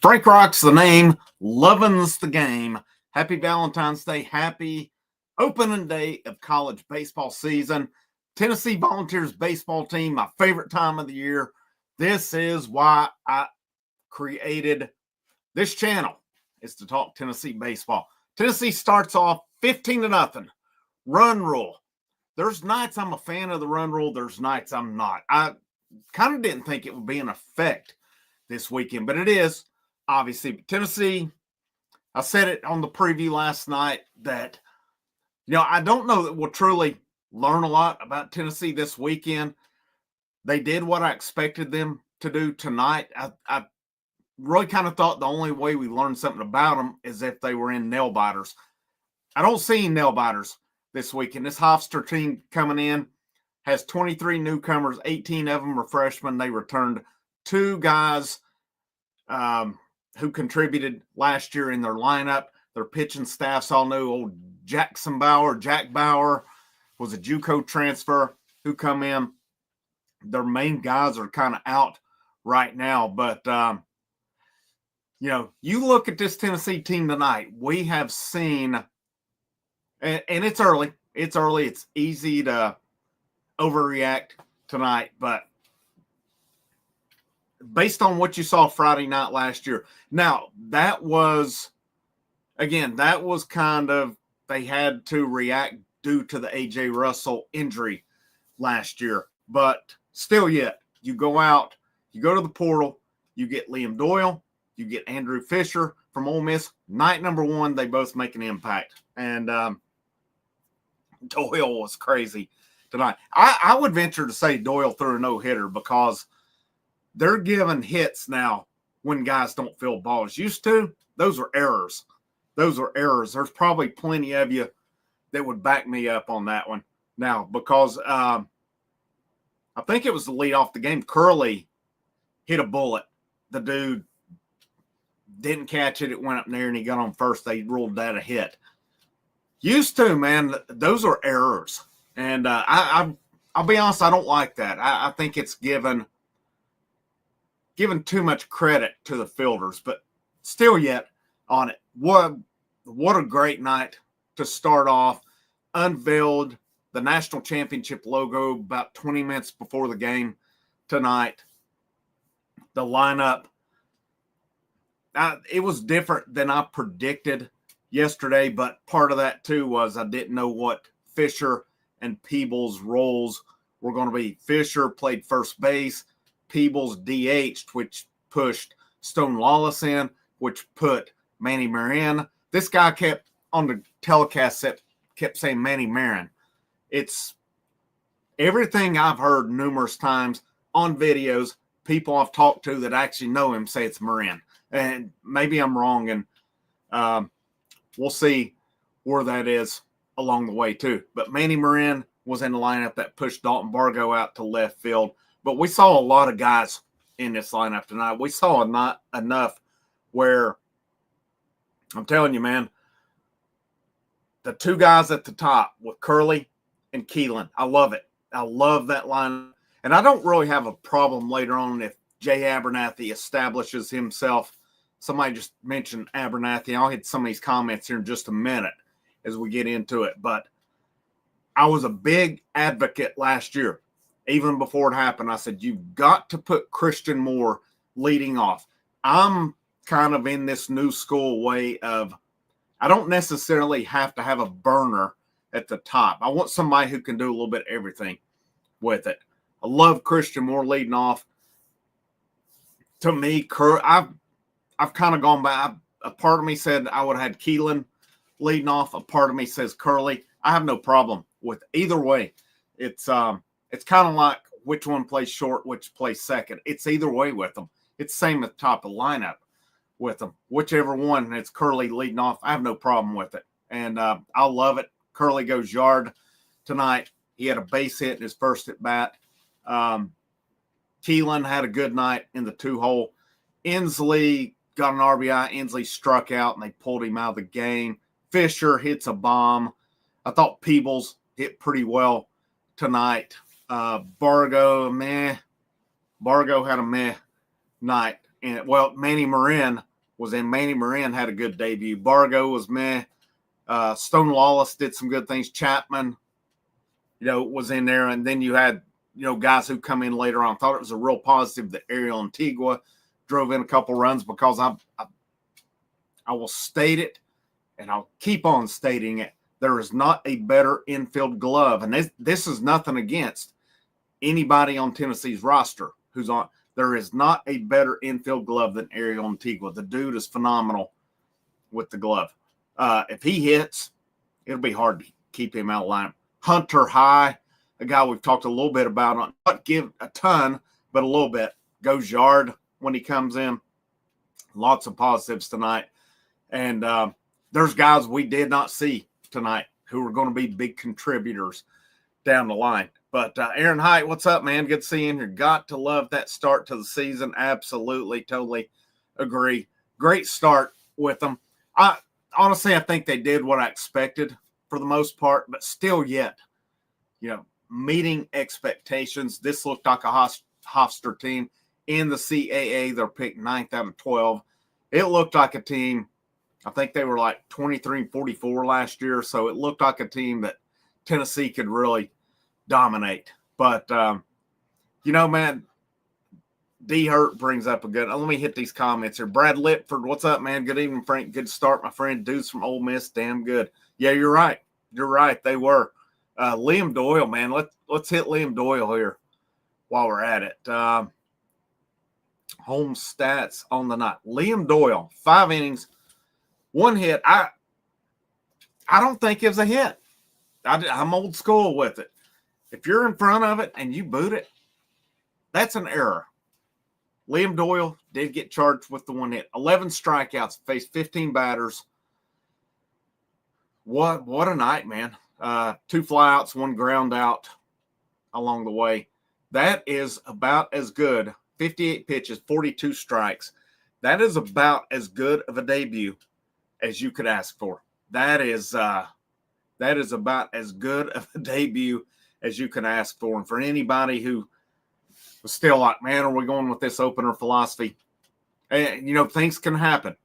Frank Rock's the name. Lovin's the game. Happy Valentine's Day. Happy opening day of college baseball season. Tennessee Volunteers baseball team, my favorite time of the year. This is why I created this channel, is to talk Tennessee baseball. Tennessee starts off 15-0. Run rule. There's nights I'm a fan of the run rule. There's nights I'm not. I kind of didn't think it would be in effect this weekend, but it is. Obviously, Tennessee, I said it on the preview last night that, I don't know that we'll truly learn a lot about Tennessee this weekend. They did what I expected them to do tonight. I really kind of thought the only way we learned something about them is if they were in nail biters. I don't see nail biters this weekend. This Hofstra team coming in has 23 newcomers. 18 of them are freshmen. They returned 2 guys who contributed last year in their lineup. Their pitching staff's all new. Old Jack Bauer was a JUCO transfer who come in. Their main guys are kind of out right now. But, you look at this Tennessee team tonight, we have seen, and it's early. It's early. It's easy to overreact tonight, but based on what you saw Friday night last year. Now, that was kind of, they had to react due to the A.J. Russell injury last year. But still yet, you go out, you go to the portal, you get Liam Doyle, you get Andrew Fisher from Ole Miss. Night number 1, they both make an impact. And Doyle was crazy tonight. I would venture to say Doyle threw a no-hitter because they're giving hits now when guys don't feel balls. Used to, those were errors. Those are errors. There's probably plenty of you that would back me up on that one now because I think it was the lead off the game. Curley hit a bullet. The dude didn't catch it. It went up there and he got on first. They ruled that a hit. Used to, man, those are errors. And I'll be honest, I don't like that. I think it's given too much credit to the fielders, but still yet on it. What a great night to start off. Unveiled the national championship logo about 20 minutes before the game tonight. The lineup, it was different than I predicted yesterday, but part of that too was I didn't know what Fisher and Peebles' roles were going to be. Fisher played first base. Peebles DH'd, which pushed Stone Lawless in, which put Manny Marin. This guy kept on the telecast kept saying Manny Marin. It's everything I've heard numerous times on videos. People I've talked to that actually know him say it's Marin, and maybe I'm wrong, and we'll see where that is along the way too. But Manny Marin was in the lineup that pushed Dalton Bargo out to left field. But we saw a lot of guys in this lineup tonight. We saw not enough where, I'm telling you, man, the 2 guys at the top with Curley and Keelan, I love it. I love that line. And I don't really have a problem later on if Jay Abernathy establishes himself. Somebody just mentioned Abernathy. I'll hit some of these comments here in just a minute as we get into it. But I was a big advocate last year. Even before it happened, I said, you've got to put Christian Moore leading off. I'm kind of in this new school way of I don't necessarily have to have a burner at the top. I want somebody who can do a little bit of everything with it. I love Christian Moore leading off. To me, I've kind of gone back. A part of me said I would have had Keelan leading off. A part of me says Curley. I have no problem with either way. It's kind of like which one plays short, which plays second. It's either way with them. It's the same at the top of the lineup with them. Whichever one, it's Curley leading off. I have no problem with it. And I love it. Curley goes yard tonight. He had a base hit in his first at bat. Keelan had a good night in the 2-hole. Inslee got an RBI. Inslee struck out, and they pulled him out of the game. Fisher hits a bomb. I thought Peebles hit pretty well tonight. Bargo had a meh night. And Manny Marin was in. Manny Marin had a good debut. Bargo was meh. Stone Lawless did some good things. Chapman, was in there. And then you had, guys who come in later on. Thought it was a real positive that Ariel Antigua drove in a couple runs, because I will state it, and I'll keep on stating it. There is not a better infield glove. And this is nothing against anybody on Tennessee's roster who's on. There is not a better infield glove than Ariel Antigua. The dude is phenomenal with the glove. If he hits, it'll be hard to keep him out of line. Hunter High, a guy we've talked a little bit about, not give a ton, but a little bit. Goes yard when he comes in. Lots of positives tonight. And there's guys we did not see tonight who are going to be big contributors down the line. But Aaron Height, what's up, man? Good seeing you. Got to love that start to the season. Absolutely, totally agree. Great start with them. Honestly, I think they did what I expected for the most part, but still yet, meeting expectations. This looked like a Hofstra team in the CAA. They're picked 9th out of 12. It looked like a team. I think they were like 23-44 last year, so it looked like a team that Tennessee could really dominate. But, man, D. Hurt brings up a good – let me hit these comments here. Brad Lipford, what's up, man? Good evening, Frank. Good start, my friend. Dudes from Ole Miss, damn good. Yeah, you're right. You're right. They were. Liam Doyle, man. Let's hit Liam Doyle here while we're at it. Home stats on the night. Liam Doyle, 5 innings, 1 hit. I don't think it was a hit. I'm old school with it. If you're in front of it and you boot it, that's an error. Liam Doyle did get charged with the 1 hit. 11 strikeouts, faced 15 batters. What a night, man. 2 flyouts, 1 ground out along the way. That is about as good. 58 pitches, 42 strikes. That is about as good of a debut as you could ask for. That is about as good of a debut as you can ask for. And for anybody who was still like, man, are we going with this opener philosophy? And, things can happen.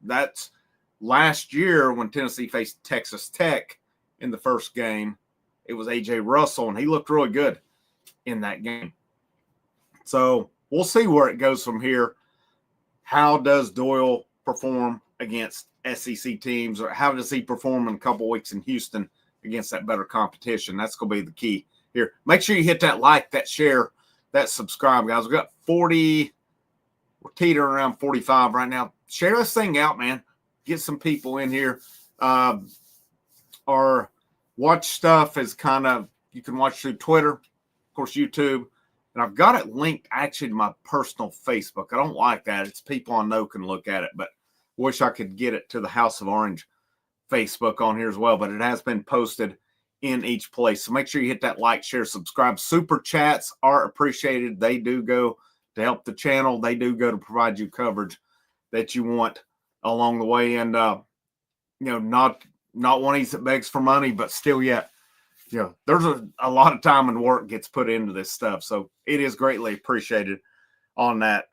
That's last year when Tennessee faced Texas Tech in the first game. It was A.J. Russell, and he looked really good in that game. So we'll see where it goes from here. How does Doyle perform against SEC teams, or how does he perform in a couple weeks in Houston against that better competition? That's going to be the key here. Make sure you hit that like, that share, that subscribe, guys. We got 40. We're teetering around 45 right now. Share this thing out, man. Get some people in here. Our watch stuff is kind of, you can watch through Twitter, of course, YouTube. And I've got it linked actually to my personal Facebook. I don't like that. It's people I know can look at it, but wish I could get it to the House of Orange Facebook on here as well. But it has been posted in each place. So make sure you hit that like, share, subscribe. Super chats are appreciated. They do go to help the channel. They do go to provide you coverage that you want along the way. And, not one of these that begs for money, but still yet, there's a lot of time and work gets put into this stuff. So it is greatly appreciated on that.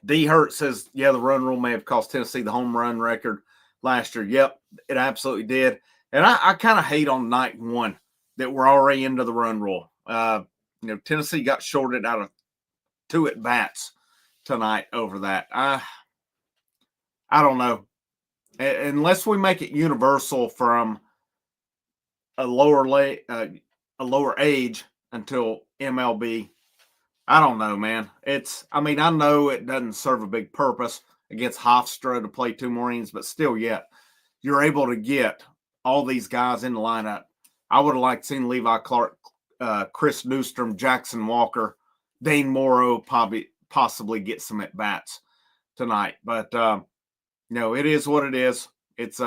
D. Hurt says, the run rule may have cost Tennessee the home run record last year. Yep, it absolutely did. And I kind of hate on night 1 that we're already into the run rule. Tennessee got shorted out of 2 at-bats tonight over that. I don't know. Unless we make it universal from a lower age until MLB, I don't know, man. I know it doesn't serve a big purpose against Hofstra to play 2 more innings, but still yet, you're able to get all these guys in the lineup. I would have liked seeing Levi Clark, Chris Newstrom, Jackson Walker, Dane Morrow possibly get some at-bats tonight. But, it is what it is. It's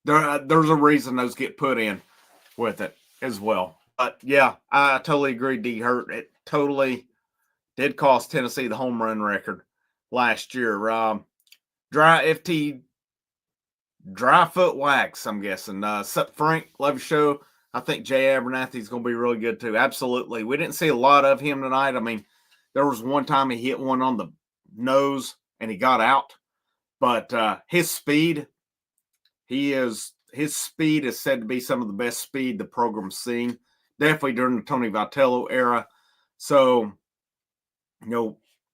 there's a reason those get put in with it as well. But, yeah, I totally agree, D. Hurt. It totally did cost Tennessee the home run record last year. Dry foot wax, I'm guessing. Frank, love your show. I think Jay Abernathy's going to be really good too. Absolutely. We didn't see a lot of him tonight. There was one time he hit one on the nose and he got out. But his speed is said to be some of the best speed the program's seen, definitely during the Tony Vitello era. So,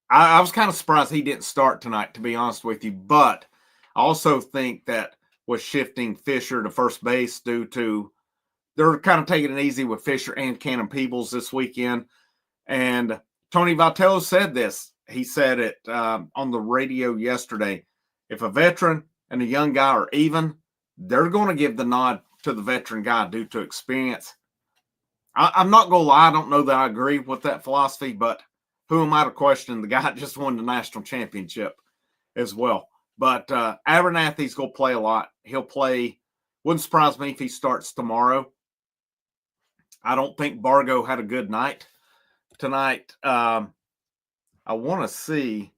I was kind of surprised he didn't start tonight, to be honest with you. But I also think that was shifting Fisher to first base due to they're kind of taking it easy with Fisher and Cannon Peebles this weekend. And Tony Vitello said this. He said it on the radio yesterday. If a veteran and a young guy are even, they're going to give the nod to the veteran guy due to experience. I'm not going to lie. I don't know that I agree with that philosophy, but who am I to question? The guy just won the national championship as well. But Abernathy's going to play a lot. He'll play. Wouldn't surprise me if he starts tomorrow. I don't think Bargo had a good night tonight. I want to see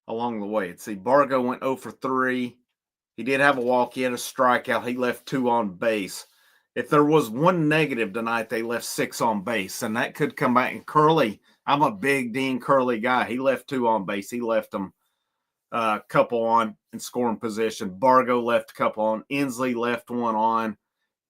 along the way. Let's see. Bargo went 0 for 3. He did have a walk. He had a strikeout. He left 2 on base. If there was one negative tonight, they left 6 on base, and that could come back. And Curley, I'm a big Dean Curley guy. He left 2 on base. He left them a couple on in scoring position. Bargo left a couple on. Inslee left 1 on.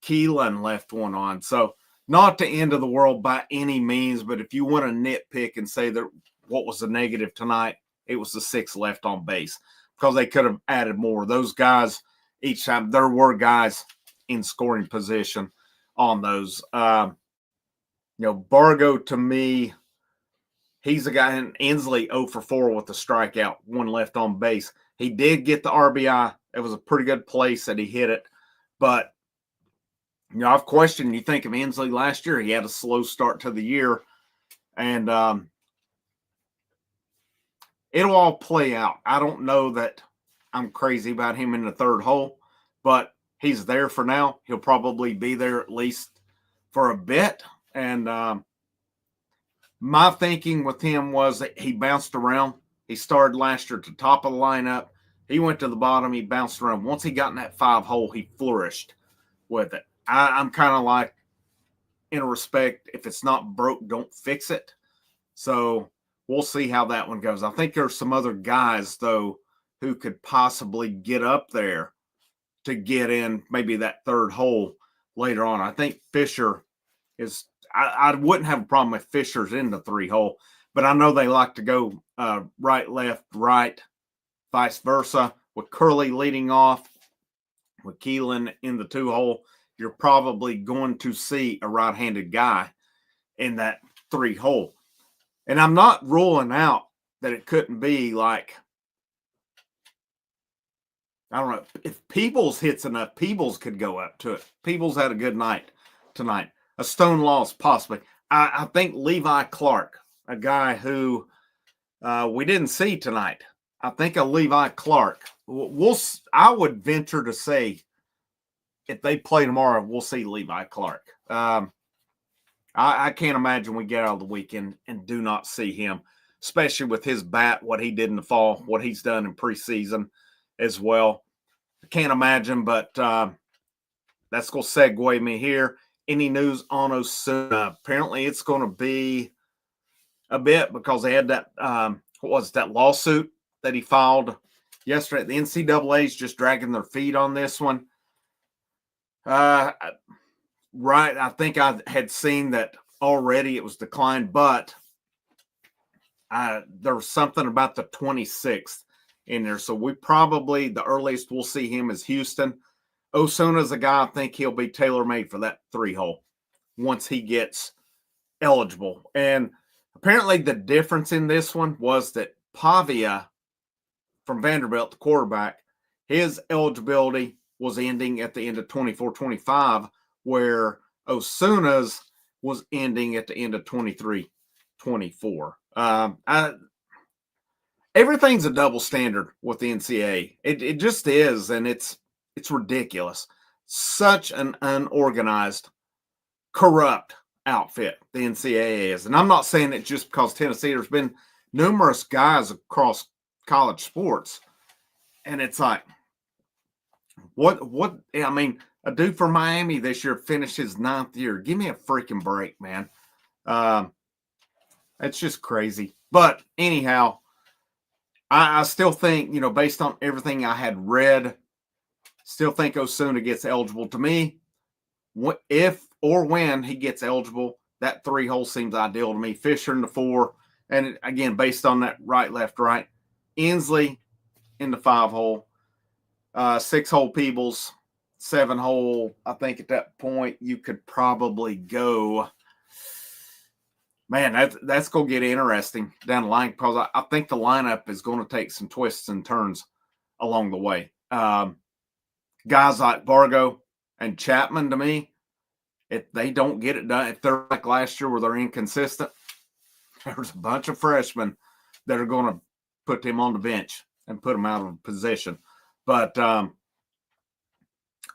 Keelan left 1 on. So not the end of the world by any means, but if you want to nitpick and say that what was the negative tonight, it was the 6 left on base because they could have added more. Those guys, each time, there were guys in scoring position on those. Bargo, to me, he's a guy, in Inslee 0 for 4 with a strikeout, 1 left on base. He did get the RBI. It was a pretty good place that he hit it. But, I've questioned, you think of Inslee last year, he had a slow start to the year. And it'll all play out. I don't know that I'm crazy about him in the third hole, but he's there for now. He'll probably be there at least for a bit. And my thinking with him was that he bounced around. He started last year at the top of the lineup. He went to the bottom. He bounced around. Once he got in that 5 hole, he flourished with it. I'm kind of like, in a respect, if it's not broke, don't fix it. So we'll see how that one goes. I think there's some other guys, though, who could possibly get up there to get in maybe that third hole later on. I think Fisher is – I wouldn't have a problem if Fisher's in the 3 hole, but I know they like to go right, left, right, vice versa. With Curley leading off, with Keelan in the 2 hole, you're probably going to see a right-handed guy in that 3 hole. And I'm not ruling out that it couldn't be like, I don't know, if Peebles hits enough, Peebles could go up to it. Peebles had a good night tonight. A stone loss, possibly. I think Levi Clark, a guy who we didn't see tonight. I think a Levi Clark. I would venture to say if they play tomorrow, we'll see Levi Clark. I can't imagine we get out of the weekend and do not see him, especially with his bat, what he did in the fall, what he's done in preseason as well. I can't imagine, but that's going to segue me here. Any news on Osuna? Apparently it's going to be a bit because they had that, that lawsuit that he filed yesterday. The NCAA is just dragging their feet on this one. Right. I think I had seen that already. It was declined, but there was something about the 26th in there. So we probably, the earliest we'll see him is Houston. Osuna's a guy, I think he'll be tailor-made for that 3 hole once he gets eligible. And apparently the difference in this one was that Pavia from Vanderbilt, the quarterback, his eligibility was ending at the end of 24-25, where Osuna's was ending at the end of 23-24. Everything's a double standard with the NCAA. It just is, and it's ridiculous. Such an unorganized, corrupt outfit the NCAA is. And I'm not saying it just because Tennessee. There's been numerous guys across college sports, and it's like, what? I mean, a dude from Miami this year finished his 9th year. Give me a freaking break, man. It's just crazy. But anyhow, I still think, based on everything I had read, still think Osuna gets eligible. To me, if or when he gets eligible, that 3-hole seems ideal to me. Fisher in the 4, and again, based on that right, left, right. Inslee in the 5-hole, 6-hole Peebles, 7-hole. I think at that point you could probably go. Man, that's going to get interesting down the line, because I think the lineup is going to take some twists and turns along the way. Guys like Vargo and Chapman, to me, if they don't get it done, if they're like last year where they're inconsistent, there's a bunch of freshmen that are going to put him on the bench and put him out of position. But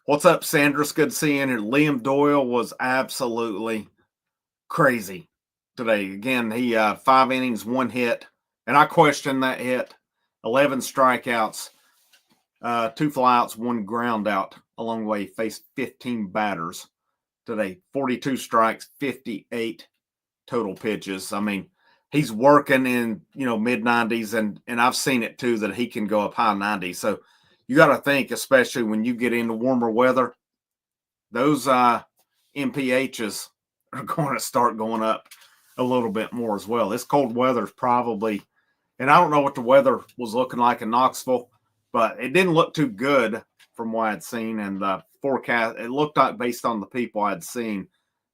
what's up, Sandra? It's good to see you in here. Liam Doyle was absolutely crazy today. Again, he 5 innings, 1 hit, and I questioned that hit. 11 strikeouts, 2 flyouts, 1 ground out along the way. He faced 15 batters today, 42 strikes, 58 total pitches. I mean, he's working in, mid 90s, and I've seen it too, that he can go up high 90s. So you got to think, especially when you get into warmer weather, those MPHs are going to start going up a little bit more as well. This cold weather is probably, and I don't know what the weather was looking like in Knoxville, but it didn't look too good from what I'd seen. And the forecast, it looked like, based on the people I'd seen,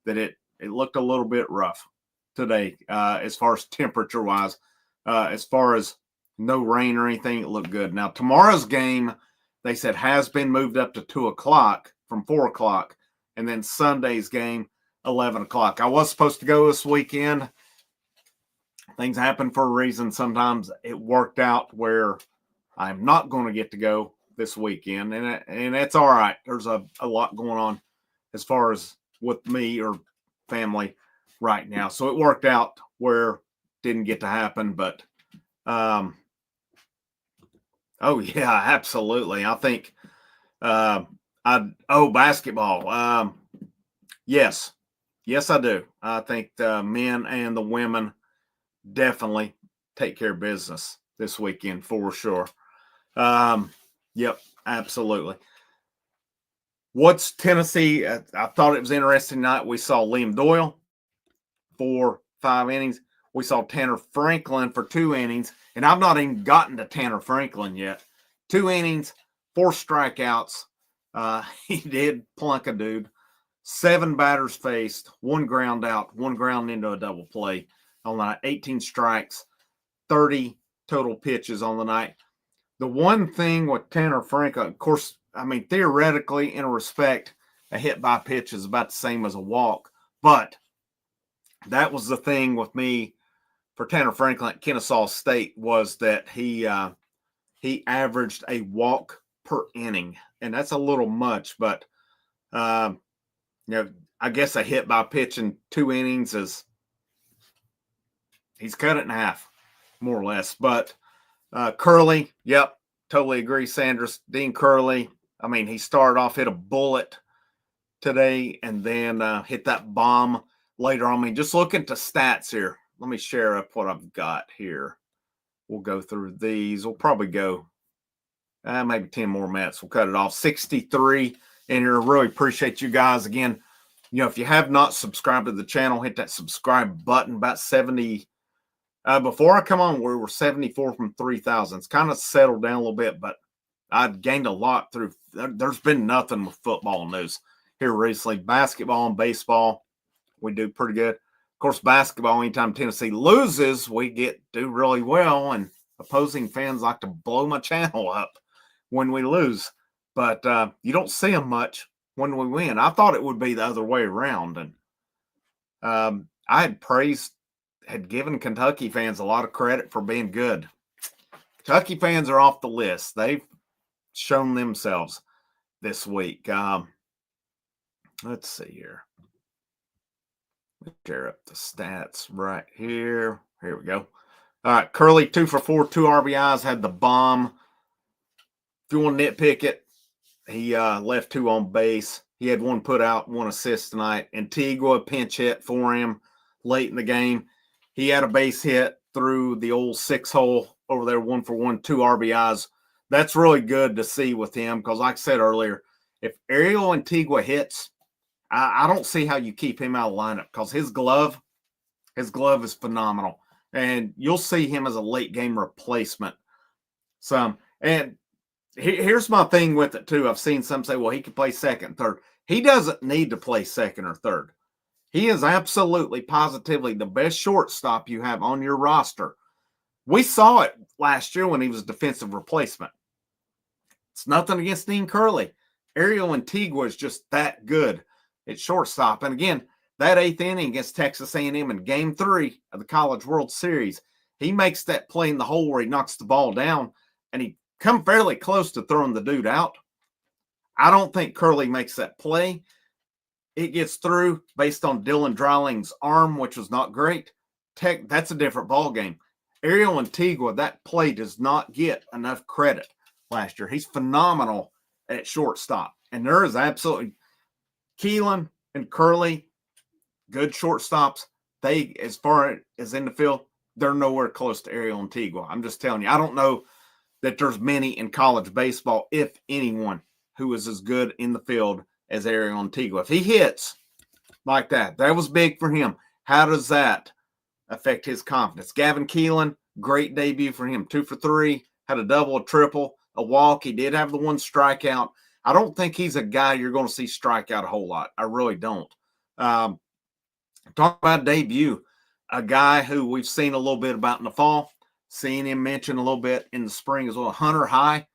that it looked a little bit rough today, as far as temperature wise. As far as no rain or anything, it looked good. Now, tomorrow's game, they said, has been moved up to 2 o'clock from 4 o'clock. And then Sunday's game, 11 o'clock. I was supposed to go this weekend. Things happen for a reason. Sometimes it worked out where I'm not going to get to go this weekend, and that's all right. There's a lot going on as far as with me or family right now. So it worked out where it didn't get to happen, but oh yeah, absolutely. I think basketball. Yes, I do. I think the men and the women definitely take care of business this weekend for sure. Yep, absolutely. What's Tennessee? I thought it was interesting tonight. We saw Liam Doyle for 5 innings. We saw Tanner Franklin for 2 innings, and I've not even gotten to Tanner Franklin yet. 2 innings, 4 strikeouts. He did plunk a dude. 7 batters faced, 1 ground out, 1 ground into a double play on the night. 18 strikes, 30 total pitches on the night. The one thing with Tanner Franklin, of course, I mean, theoretically, in a respect, a hit by pitch is about the same as a walk. But that was the thing with me for Tanner Franklin at Kennesaw State, was that he averaged a walk per inning. And that's a little much, but, I guess a hit by pitch in 2 innings is, he's cut it in half, more or less. But Curley, yep, totally agree, Sanders. Dean Curley, I mean, he started off, hit a bullet today, and then hit that bomb later on. I mean, just look at the stats here. Let me share up what I've got here. We'll go through these. We'll probably go maybe 10 more minutes. We'll cut it off. 63 in here. Really appreciate you guys. Again, if you have not subscribed to the channel, hit that subscribe button. About 70. Before I come on, we were 74 from 3,000. It's kind of settled down a little bit, but I've gained a lot through. There's been nothing with football news here recently. Basketball and baseball, we do pretty good. Of course, basketball, anytime Tennessee loses, we do really well, and opposing fans like to blow my channel up when we lose. But you don't see them much when we win. I thought it would be the other way around, and I had given Kentucky fans a lot of credit for being good. Kentucky fans are off the list. They've shown themselves this week. Let's see here. Let's share up the stats right here. Here we go. All right, Curley, 2 for 4, 2 RBIs, had the bomb. If you want to nitpick it, he left 2 on base. He had 1 put out, 1 assist tonight. Antigua pinch hit for him late in the game. He had a base hit through the old 6-hole over there, 1 for 1, 2 RBIs. That's really good to see with him because, like I said earlier, if Ariel Antigua hits, I don't see how you keep him out of the lineup because his glove is phenomenal. And you'll see him as a late game replacement. And here's my thing with it, too. I've seen some say, well, he can play second, third. He doesn't need to play second or third. He is absolutely, positively the best shortstop you have on your roster. We saw it last year when he was defensive replacement. It's nothing against Dean Curley. Ariel Antigua is just that good at shortstop. And again, that 8th inning against Texas A&M in Game 3 of the College World Series, he makes that play in the hole where he knocks the ball down, and he come fairly close to throwing the dude out. I don't think Curley makes that play. It gets through based on Dylan Dryling's arm, which was not great. That's a different ball game. Ariel Antigua, that play does not get enough credit last year. He's phenomenal at shortstop. And there is absolutely Keelan and Curley, good shortstops. They, as far as in the field, they're nowhere close to Ariel Antigua. I'm just telling you, I don't know that there's many in college baseball, if anyone, who is as good in the field as Ariel Antigua. If he hits like that, that was big for him. How does that affect his confidence? Gavin Keelan, great debut for him. 2 for 3, had a double, a triple, a walk. He did have the one strikeout. I don't think he's a guy you're going to see strike out a whole lot. I really don't. Talk about debut, a guy who we've seen a little bit about in the fall, seen him mentioned a little bit in the spring as well. Hunter High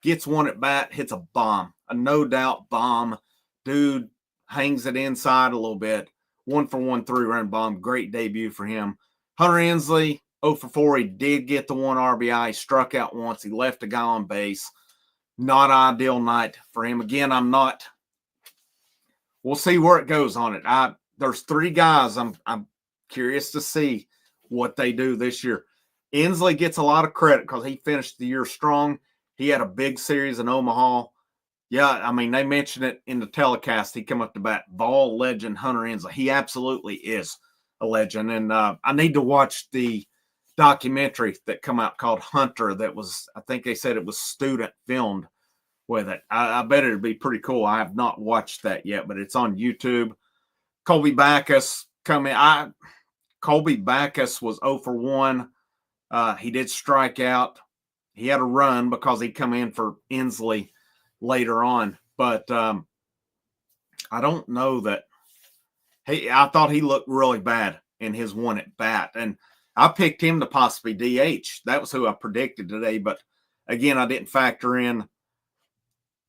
gets one at bat, hits a bomb, a no doubt bomb. Dude hangs it inside a little bit. 1 for 1, 3-run bomb. Great debut for him. Hunter Ensley, 0 for 4. He did get the 1 RBI. He struck out once. He left a guy on base. Not ideal night for him. Again, we'll see where it goes on it. There's 3 guys I'm curious to see what they do this year. Ensley gets a lot of credit because he finished the year strong. He had a big series in Omaha. Yeah, I mean, they mentioned it in the telecast. He come up to bat, ball legend Hunter Ensley. He absolutely is a legend. And I need to watch the documentary that come out called Hunter that was, I think they said it was student filmed with it. I bet it'd be pretty cool. I have not watched that yet, but it's on YouTube. Colby Backus Colby Backus was 0 for 1. He did strike out. He had a run because he come in for Ensley later on. But I don't know that I thought he looked really bad in his one at bat. And I picked him to possibly DH. That was who I predicted today. But again, I didn't factor in.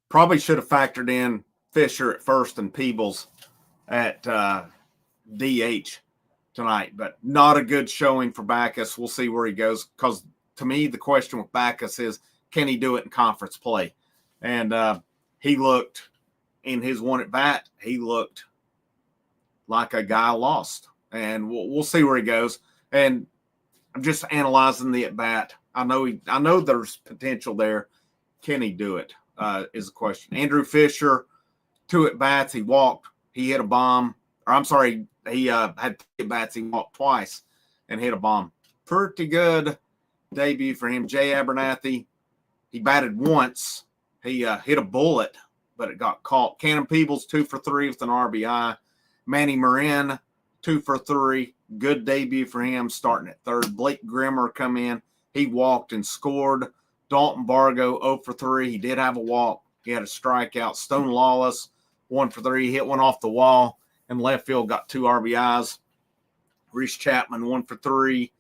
Probably should have factored in Fisher at first and Peebles at DH tonight. But not a good showing for Backus. We'll see where he goes. Because to me, the question with Backus is, can he do it in conference play? And he looked, in his one at bat, he looked like a guy lost. And we'll see where he goes. And I'm just analyzing the at bat. I know there's potential there. Can he do it? Is the question. Andrew Fisher, 2 at bats. He walked. He hit a bomb. Or I'm sorry, he had 2 at bats. He walked twice and hit a bomb. Pretty good debut for him. Jay Abernathy, he batted once. He hit a bullet, but it got caught. Cannon Peebles, 2 for 3 with an RBI. Manny Marin, 2 for 3. Good debut for him, starting at third. Blake Grimmer come in. He walked and scored. Dalton Bargo, 0 for 3. He did have a walk. He had a strikeout. Stone Lawless, 1 for 3. He hit one off the wall, and left field got 2 RBIs. Reese Chapman, 1 for 3.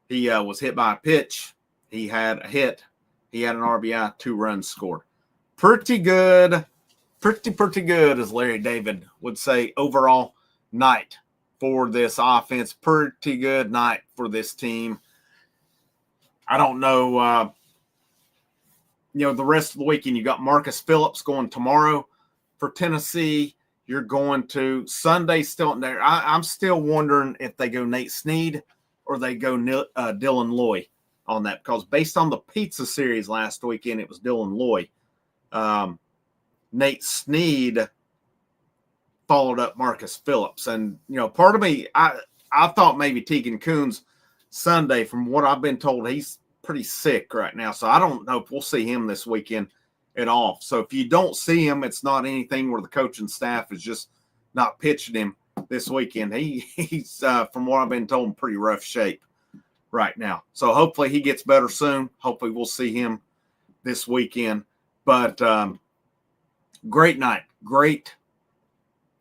He was hit by a pitch. He had a hit. He had an RBI, 2 runs scored. Pretty good, pretty good, as Larry David would say, overall night for this offense. Pretty good night for this team. I don't know, the rest of the weekend, you got Marcus Phillips going tomorrow for Tennessee. You're going to Sunday still in there. I'm still wondering if they go Nate Snead or they go Dylan Loy on that, because based on the pizza series last weekend, it was Dylan Loy. Nate Snead followed up Marcus Phillips. And, part of me, I thought maybe Tegan Coons Sunday, from what I've been told, he's pretty sick right now. So I don't know if we'll see him this weekend at all. So if you don't see him, it's not anything where the coaching staff is just not pitching him this weekend. He's from what I've been told, in pretty rough shape right now. So hopefully he gets better soon. Hopefully we'll see him this weekend. But great night. Great.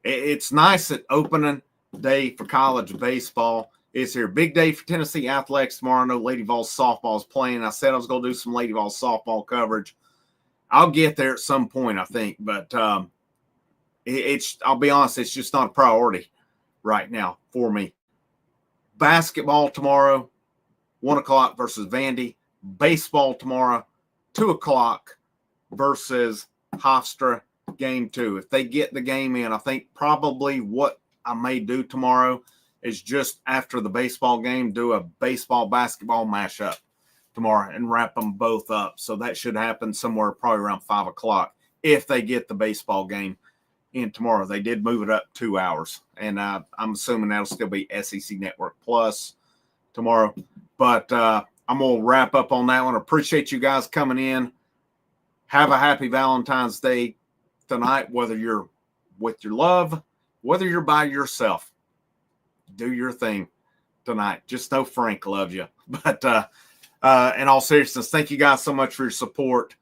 It's nice that opening day for college baseball is here. Big day for Tennessee Athletics tomorrow. I know Lady Vols softball is playing. I said I was going to do some Lady Vols softball coverage. I'll get there at some point, I think. But I'll be honest, it's just not a priority right now for me. Basketball tomorrow, 1 o'clock versus Vandy. Baseball tomorrow, 2 o'clock versus Hofstra, game 2. If they get the game in, I think probably what I may do tomorrow is just after the baseball game, do a baseball-basketball mashup tomorrow and wrap them both up. So that should happen somewhere probably around 5 o'clock if they get the baseball game in tomorrow. They did move it up 2 hours, and I'm assuming that'll still be SEC Network Plus tomorrow. But I'm going to wrap up on that one. Appreciate you guys coming in. Have a happy Valentine's Day tonight, whether you're with your love, whether you're by yourself. Do your thing tonight. Just know Frank loves you. But in all seriousness, thank you guys so much for your support.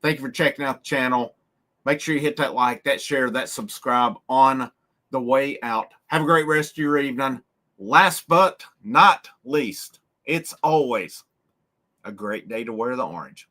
Thank you for checking out the channel. Make sure you hit that like, that share, that subscribe on the way out. Have a great rest of your evening. Last but not least, it's always a great day to wear the orange.